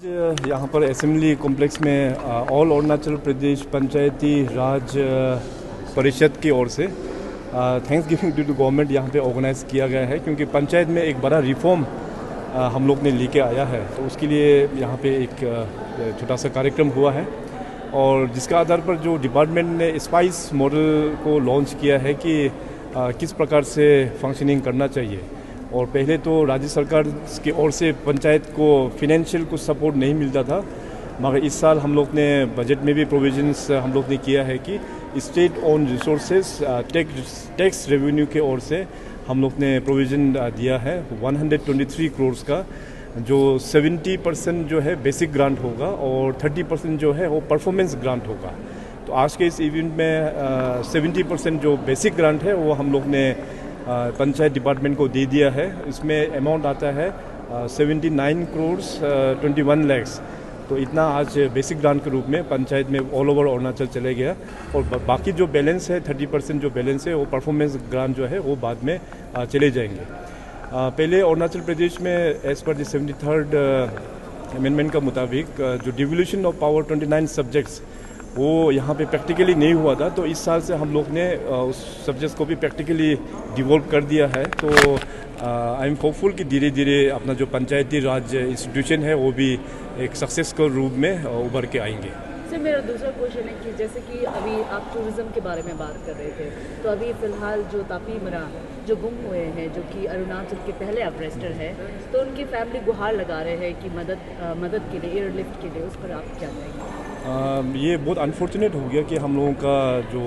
यहाँ पर assembly complex में ऑल अरुणाचल प्रदेश पंचायती राज परिषद की ओर से thanks giving to the government यहाँ पे ऑर्गेनाइज किया गया है, क्योंकि पंचायत में एक बड़ा रिफॉर्म हम लोग ने लेके आया है। तो उसके लिए यहाँ पे एक छोटा सा कार्यक्रम हुआ है और जिसका आधार पर जो डिपार्टमेंट ने स्पाइस मॉडल को लॉन्च किया है कि किस प्रकार से फंक्शनिंग करना चाहिए। और पहले तो राज्य सरकार की ओर से पंचायत को फिनेंशियल कुछ सपोर्ट नहीं मिलता था, मगर इस साल हम लोग ने बजट में भी प्रोविजंस हम लोग ने किया है कि state own resources tax revenue के ओर से हम लोग ने प्रोविज़न दिया है 123 करोड़ का, जो 70% जो है बेसिक ग्रांट होगा और 30% जो है वो परफॉर्मेंस ग्रांट होगा। तो आज के इस इवेंट में 70% जो बेसिक ग्रांट है वो हम लोग ने पंचायत डिपार्टमेंट को दे दिया है। इसमें अमाउंट आता है 79 करोड़ 21 लाख। तो इतना आज बेसिक ग्रांट के रूप में पंचायत में ऑल ओवर अरुणाचल चले गया और बाकी जो बैलेंस है 30% जो बैलेंस है वो परफॉर्मेंस ग्रांट जो है वो बाद में चले जाएंगे। पहले अरुणाचल प्रदेश में as per the 73rd amendment का मुताबिक जो डिवोल्यूशन ऑफ पावर 29 सब्जेक्ट्स वो यहाँ पे प्रैक्टिकली नहीं हुआ था। तो इस साल से हम लोग ने उस सब्जेक्ट्स को भी प्रैक्टिकली डिवोल्व कर दिया है। तो आई एम होपफुल कि धीरे धीरे अपना जो पंचायती राज इंस्टीट्यूशन है वो भी एक सक्सेस के रूप में उभर के आएंगे। सर, मेरा दूसरा क्वेश्चन है कि जैसे कि अभी आप टूरिज्म के बारे में बात कर रहे थे, तो अभी फ़िलहाल जो तापी मरा जो गुम हुए हैं, जो कि अरुणाचल के पहले अरेस्टर है, तो उनकी फैमिली गुहार लगा रहे हैं कि मदद के लिए, एयरलिफ्ट के लिए। उस पर आप क्या कहेंगे? ये बहुत अनफॉर्चुनेट हो गया कि हम लोगों का जो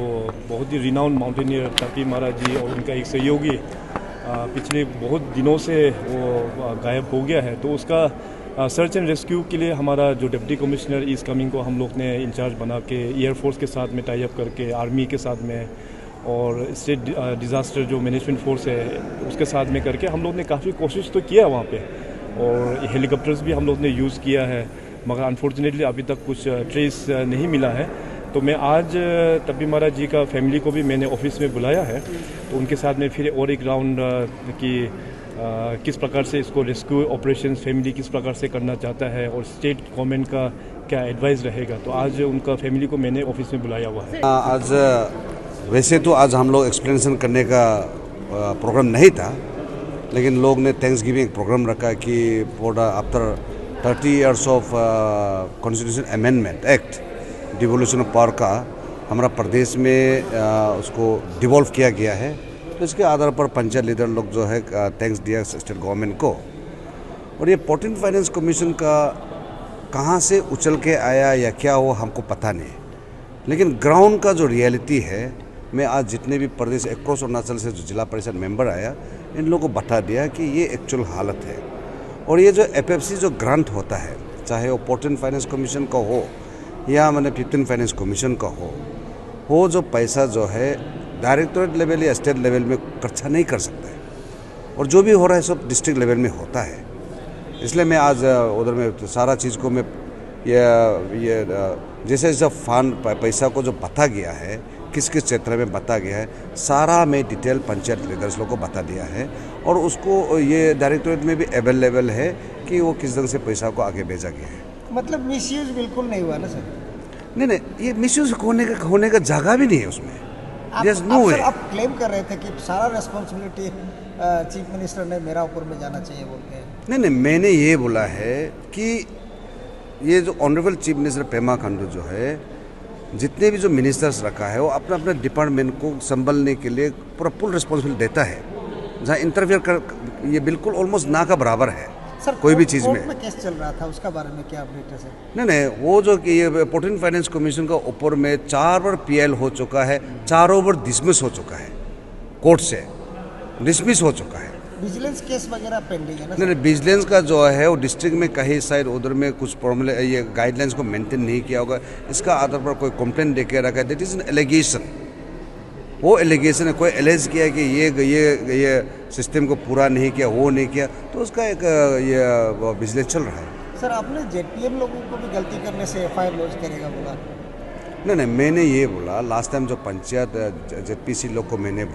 बहुत ही रिनाउंड माउंटेनियर तापी मरा जी और उनका एक सहयोगी पिछले बहुत दिनों से वो गायब हो गया है। तो उसका सर्च एंड रेस्क्यू के लिए हमारा जो डिप्टी कमिश्नर ईस्ट कमिंग को हम लोग ने इंचार्ज बना के एयरफोर्स के साथ में टाई अप करके, आर्मी के साथ में और स्टेट डिज़ास्टर जो मैनेजमेंट फोर्स है उसके साथ में करके हम लोग ने काफ़ी कोशिश तो किया वहाँ पे, और हेलीकॉप्टर्स भी हम लोग ने यूज़ किया है, मगर अनफॉर्चुनेटली अभी तक कुछ ट्रेस नहीं मिला है। तो मैं आज तपी महाराज जी का फैमिली को भी मैंने ऑफिस में बुलाया है, तो उनके साथ में फिर और एक राउंड की किस प्रकार से इसको रेस्क्यू ऑपरेशन फैमिली किस प्रकार से करना चाहता है और स्टेट गवर्नमेंट का क्या एडवाइस रहेगा। तो आज उनका फैमिली को मैंने ऑफिस में बुलाया हुआ है। आज वैसे तो आज हम लोग एक्सप्लेनेशन करने का प्रोग्राम नहीं था, लेकिन लोग ने थैंक्स गिविंग प्रोग्राम रखा कि for after 30 years of constitution amendment act devolution of power का हमारा प्रदेश में उसको डिवॉल्व किया गया है। तो इसके आधार पर पंचायत लीडर लोग जो है थैंक्स दिया स्टेट गवर्नमेंट को। और ये पोर्ट फाइनेंस कमीशन का कहाँ से उछल के आया या क्या हो हमको पता नहीं, लेकिन ग्राउंड का जो रियलिटी है, मैं आज जितने भी प्रदेश अक्रॉस अरुणाचल से जो जिला परिषद मेंबर आया इन लोगों को बता दिया कि ये एक्चुअल हालत है। और ये जो FFC जो ग्रांट होता है, चाहे वो पोर्ट फाइनेंस कमीशन का हो या मैंने 15 फाइनेंस कमीशन का हो, वो जो पैसा जो है डायरेक्टरेट लेवल या स्टेट लेवल में खर्चा नहीं कर सकता है, और जो भी हो रहा है सब डिस्ट्रिक्ट लेवल में होता है। इसलिए मैं आज उधर में सारा चीज़ को मैं ये जैसे जैसे फंड पैसा को जो बता गया है, किस किस क्षेत्र में बता गया है, सारा मैं डिटेल पंचायत लीडर्स लोग को बता दिया है, और उसको ये डायरेक्टरेट में भी अवेलेबल है कि वो किस ढंग से पैसा को आगे भेजा गया है। मतलब मिसयूज बिल्कुल नहीं हुआ ना सर? नहीं, ये मिसयूज होने का जगह भी नहीं है उसमें। आप क्लेम कर रहे थे कि सारा रेस्पॉन्सिबिलिटी चीफ मिनिस्टर ने मेरा ऊपर में जाना चाहिए बोलते हैं। नहीं, मैंने ये बोला है कि ये जो honourable chief minister Pema Khandu जो है, जितने भी जो मिनिस्टर्स रखा है वो अपना अपना डिपार्टमेंट को संभालने के लिए पूरा फुल रिस्पॉन्सिबिलिटी देता है। जहाँ इंटरफियर कर ये बिल्कुल ऑलमोस्ट ना का बराबर है सर। कोई भी चीज़ में केस चल रहा था, उसका बारे में क्या अपडेट है सर? नहीं, वो जो कि ये पोर्ट फाइनेंस कमीशन का ऊपर में 4 बार PL हो चुका है, 4 बार डिसमिस हो चुका है, कोर्ट से डिसमिस हो चुका है। विजिलेंस केस वगैरह पेंडिंग है ना? नहीं, विजिलेंस का जो है वो डिस्ट्रिक्ट में कहीं साइड उधर में कुछ प्रॉब्लम ये गाइडलाइंस को मेंटेन नहीं किया होगा, इसका आधार पर कोई कंप्लेंट दे के रखा है। That is an allegation. वो एलिगेशन है, कोई एलेज किया कि ये सिस्टम को पूरा नहीं किया, वो नहीं किया, तो उसका एक ये विजिलेंस चल रहा है। सर, आपने ZPM लोगों को भी गलती करने से FIR लॉन्च करेगा बोला? नहीं, मैंने ये बोला लास्ट टाइम जो पंचायत ZPC लोग को मैंने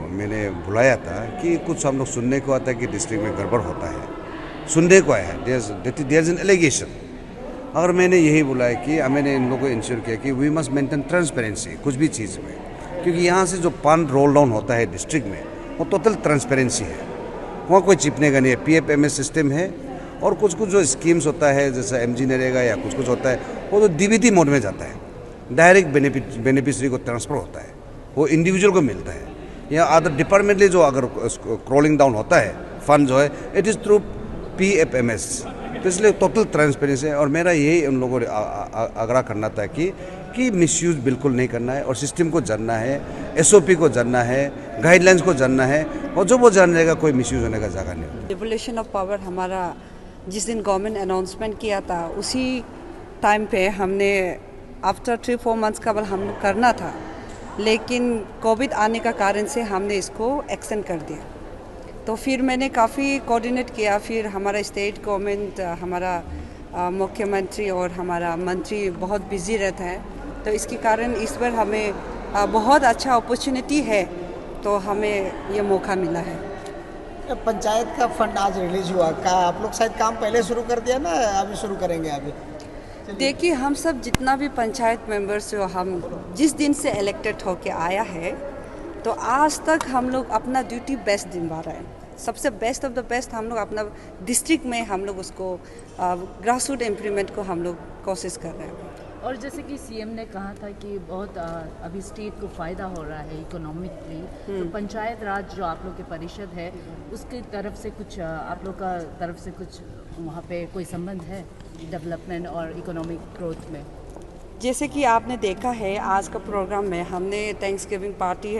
बुलाया था कि कुछ हम लोग सुनने को आता है कि डिस्ट्रिक्ट में गड़बड़ होता है, सुनने को आया है, देयर इज एन एलिगेशन। अगर मैंने यही बोला है कि मैंने इन लोगों को इंश्योर किया कि वी मस्ट मेंटेन ट्रांसपेरेंसी कुछ भी चीज़ में, क्योंकि यहाँ से जो फंड रोल डाउन होता है डिस्ट्रिक्ट में वो टोटल ट्रांसपेरेंसी है, वहाँ कोई चिपनेगा नहीं है। PFMS सिस्टम है और कुछ कुछ जो स्कीम्स होता है जैसा MG नरेगा या कुछ कुछ होता है वो तो DBT मोड में जाता है, डायरेक्ट बेनिफिशरी को ट्रांसफ़र होता है, वो इंडिविजुअल को मिलता है। या अदर डिपार्टमेंटली जो अगर क्रॉलिंग डाउन होता है फंड जो है इट इज़ थ्रू PFMS, तो इसलिए टोटल ट्रांसपेरेंसी है। और मेरा यही उन लोगों को आग्रह करना था कि मिसयूज़ बिल्कुल नहीं करना है और सिस्टम को जानना है, SOP को जानना है, गाइडलाइंस को जानना है, और जो वो जान रहेगा कोई मिसयूज़ होने का जगह नहीं। डिवोल्यूशन ऑफ पावर हमारा जिस दिन गवर्नमेंट अनाउंसमेंट किया था उसी टाइम पे हमने आफ्टर 3-4 मंथ्स का हम करना था, लेकिन कोविड आने का कारण से हमने इसको एक्सटेंड कर दिया। तो फिर मैंने काफ़ी कोऑर्डिनेट किया, फिर हमारा स्टेट गवर्नमेंट, हमारा मुख्यमंत्री और हमारा मंत्री बहुत बिजी रहता है, तो इसके कारण इस बार हमें बहुत अच्छा अपॉर्चुनिटी है, तो हमें ये मौका मिला है। पंचायत का फंड आज रिलीज हुआ, का आप लोग शायद काम पहले शुरू कर दिया ना, अभी शुरू करेंगे? अभी देखिए, हम सब जितना भी पंचायत मेंबर्स जो हम जिस दिन से इलेक्टेड होके आया है, तो आज तक हम लोग अपना ड्यूटी बेस्ट निभा रहे हैं। सबसे बेस्ट ऑफ द बेस्ट हम लोग अपना डिस्ट्रिक्ट में हम लोग उसको ग्रास रूट इम्प्रूवमेंट को हम लोग कोशिश कर रहे हैं। और जैसे कि CM ने कहा था कि बहुत अभी स्टेट को फ़ायदा हो रहा है इकोनॉमिकली, तो पंचायत राज जो आप लोग के परिषद है उसकी तरफ से कुछ आप लोग का तरफ से कुछ वहाँ पे कोई संबंध है डेवलपमेंट और इकोनॉमिक ग्रोथ में? जैसे कि आपने देखा है आज का प्रोग्राम में हमने थैंक्सगिविंग पार्टी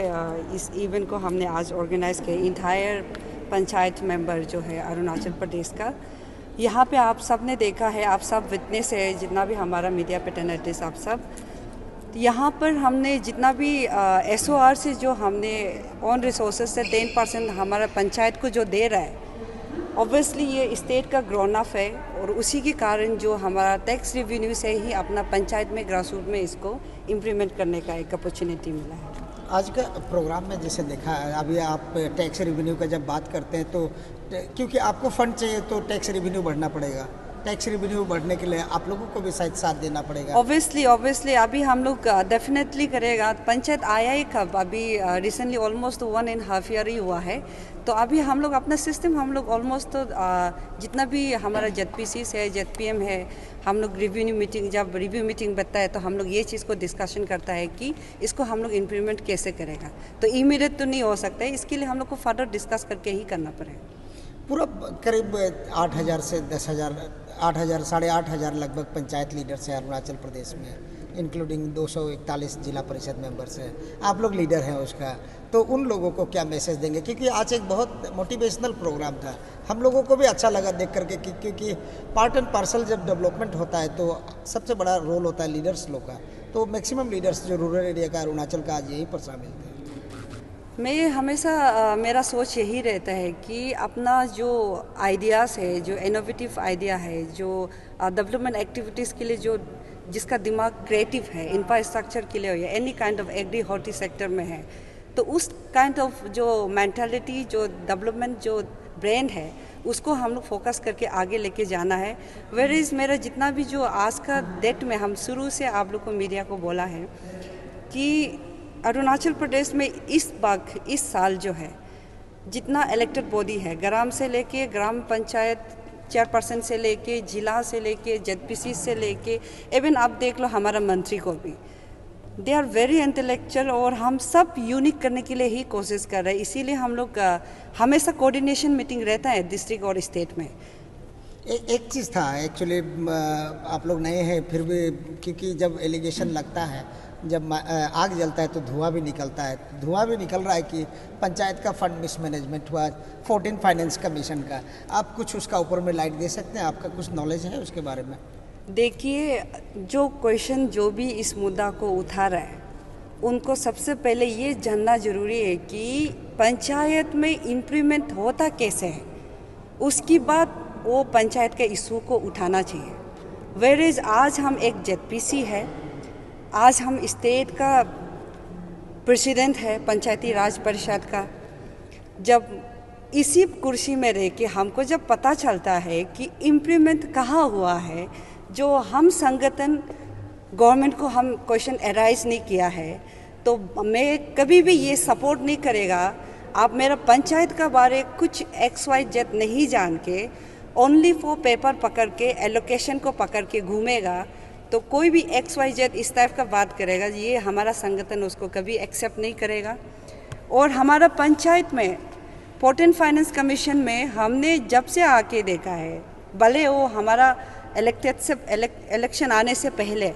इस इवेंट को हमने आज ऑर्गेनाइज किया, इंटायर पंचायत मेंबर जो है अरुणाचल प्रदेश का। यहाँ पे आप सब ने देखा है, आप सब विटनेस है, जितना भी हमारा मीडिया पैटर्निटीज आप सब, यहाँ पर हमने जितना भी SOR से जो हमने ऑन रिसोर्सेज से 10% हमारा पंचायत को जो दे रहा है, ऑब्वियसली ये स्टेट का ग्रोन अप है, और उसी के कारण जो हमारा टैक्स रेवेन्यू से ही अपना पंचायत में ग्रास रूट में इसको इम्प्लीमेंट करने का एक अपॉर्चुनिटी मिला है। आज का प्रोग्राम में जैसे देखा, अभी आप टैक्स रेवेन्यू का जब बात करते हैं तो क्योंकि आपको फंड चाहिए तो टैक्स रेवेन्यू बढ़ना पड़ेगा, टैक्स रेवेन्यू बढ़ने के लिए आप लोगों को भी शायद साथ देना पड़ेगा। ऑब्वियसली अभी हम लोग डेफिनेटली करेगा। पंचायत आया ही कब, अभी रिसेंटली ऑलमोस्ट 1.5 ईयर ही हुआ है, तो अभी हम लोग अपना सिस्टम हम लोग ऑलमोस्ट तो जितना भी हमारा ZPCs है, ZPM है, हम लोग रिव्यू मीटिंग जब रिव्यू मीटिंग बनता है तो हम लोग ये चीज़ को डिस्कशन करता है कि इसको हम लोग इम्प्लीमेंट कैसे करेगा। तो इमीडिएट तो नहीं हो सकता है, इसके लिए हम लोग को फर्दर डिस्कस करके ही करना पड़ेगा। पूरा करीब 8,000 से 10,000 8,000 8,500 लगभग पंचायत लीडर्स हैं अरुणाचल प्रदेश में, इंक्लूडिंग 241 जिला परिषद मेंबर्स हैं, आप लोग लीडर हैं उसका, तो उन लोगों को क्या मैसेज देंगे? क्योंकि आज एक बहुत मोटिवेशनल प्रोग्राम था, हम लोगों को भी अच्छा लगा देख करके क्योंकि पार्ट एंड पार्सल जब डेवलपमेंट होता है तो सबसे बड़ा रोल होता है लीडर्स लोग का, तो मैक्सिमम लीडर्स जो रूरल एरिया का अरुणाचल का आज यहीं पर शामिल थे। मैं हमेशा मेरा सोच यही रहता है कि अपना जो आइडियाज़ है, जो इनोवेटिव आइडिया है, जो डेवलपमेंट एक्टिविटीज़ के लिए जो जिसका दिमाग क्रिएटिव है, इंफ्रास्ट्रक्चर के लिए हो या any kind of agri horti sector में है, तो उस काइंड ऑफ जो मेंटालिटी, जो डेवलपमेंट जो ब्रेन है, उसको हम लोग फोकस करके आगे लेके जाना है। वेयर इज़ मेरा जितना भी जो आज का डेट में हम शुरू से आप लोग को मीडिया को बोला है कि अरुणाचल प्रदेश में इस साल जो है जितना इलेक्टेड बॉडी है, ग्राम से लेके ग्राम पंचायत चेयरपर्सन से लेके जिला से लेके ZPC से लेके इवन आप देख लो हमारा मंत्री को भी, दे आर वेरी इंटेलेक्चुअल, और हम सब यूनिक करने के लिए ही कोशिश कर रहे हैं। इसीलिए हम लोग हमेशा कोऑर्डिनेशन मीटिंग रहता है डिस्ट्रिक्ट और स्टेट में। एक चीज़ था एक्चुअली, आप लोग नए हैं फिर भी, क्योंकि जब एलिगेशन लगता है, जब आग जलता है तो धुआं भी निकलता है, धुआं भी निकल रहा है कि पंचायत का फंड मिसमैनेजमेंट हुआ 14 फाइनेंस कमीशन का, आप कुछ उसका ऊपर में लाइट दे सकते हैं? आपका कुछ नॉलेज है उसके बारे में? देखिए, जो क्वेश्चन जो भी इस मुद्दा को उठा रहा है, उनको सबसे पहले ये जानना जरूरी है कि पंचायत में इम्प्लीमेंट होता कैसे है, उसकी बाद वो पंचायत के इशू को उठाना चाहिए। वेयर इज आज हम एक ZPC है, आज हम स्टेट का प्रेसिडेंट है पंचायती राज परिषद का, जब इसी कुर्सी में रह के हमको जब पता चलता है कि इम्प्लीमेंट कहाँ हुआ है, जो हम संगठन गवर्नमेंट को हम क्वेश्चन एराइज नहीं किया है, तो मैं कभी भी ये सपोर्ट नहीं करेगा। आप मेरा पंचायत का बारे कुछ XYZ नहीं जान के ओनली फॉर पेपर पकड़ के एलोकेशन को पकड़ के घूमेगा, तो कोई भी XYZ इस टाइप का बात करेगा, ये हमारा संगठन उसको कभी एक्सेप्ट नहीं करेगा। और हमारा पंचायत में पोर्ट एंड फाइनेंस कमीशन में हमने जब से आके देखा है, भले वो हमारा इलेक्शन आने से पहले,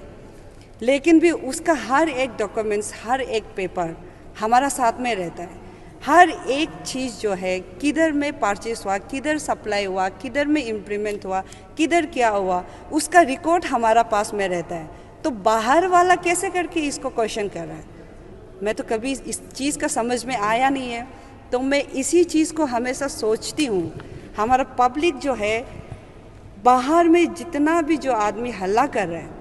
लेकिन भी उसका हर एक डॉक्यूमेंट्स, हर एक पेपर हमारा साथ में रहता है। हर एक चीज़ जो है, किधर में परचेस हुआ, किधर सप्लाई हुआ, किधर में इम्प्लीमेंट हुआ, किधर क्या हुआ, उसका रिकॉर्ड हमारा पास में रहता है। तो बाहर वाला कैसे करके इसको क्वेश्चन कर रहा है, मैं तो कभी इस चीज़ का समझ में आया नहीं है। तो मैं इसी चीज़ को हमेशा सोचती हूँ, हमारा पब्लिक जो है बाहर में जितना भी जो आदमी हल्ला कर रहा है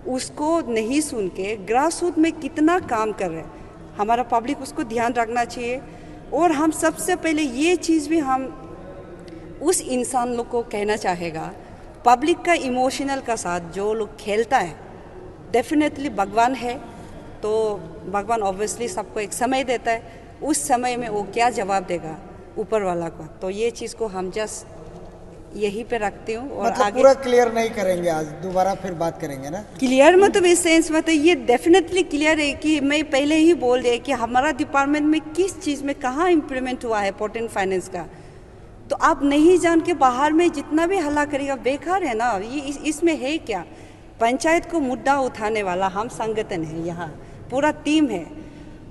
उसको नहीं सुन के ग्रास रूट में कितना काम कर रहे हैं, हमारा पब्लिक उसको ध्यान रखना चाहिए। और हम सबसे पहले ये चीज़ भी हम उस इंसान लोग को कहना चाहेगा, पब्लिक का इमोशनल का साथ जो लोग खेलता है, डेफिनेटली भगवान है, तो भगवान ऑब्वियसली सबको एक समय देता है, उस समय में वो क्या जवाब देगा ऊपर वाला को। तो ये चीज़ को हम जस्ट यहीं पे रखती हूँ। और मतलब आगे पूरा क्लियर नहीं करेंगे, आज दोबारा फिर बात करेंगे ना। क्लियर मतलब इस सेंस में तो ये डेफिनेटली क्लियर है कि मैं पहले ही बोल दिया कि हमारा डिपार्टमेंट में किस चीज़ में कहाँ इम्प्लीमेंट हुआ है पोर्ट एंड फाइनेंस का। तो आप नहीं जान के बाहर में जितना भी हल्ला करेगा बेकार है ना। ये इसमें है क्या, पंचायत को मुद्दा उठाने वाला हम संगठन है, यहाँ पूरा टीम है।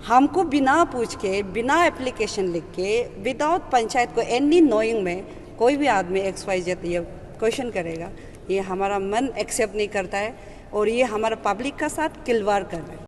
हमको बिना पूछ के, बिना एप्लीकेशन लिख के, विदाउट पंचायत को एनी नोइंग में कोई भी आदमी XYZ ये क्वेश्चन करेगा, ये हमारा मन एक्सेप्ट नहीं करता है और ये हमारा पब्लिक का साथ खिलवाड़ कर रहा है।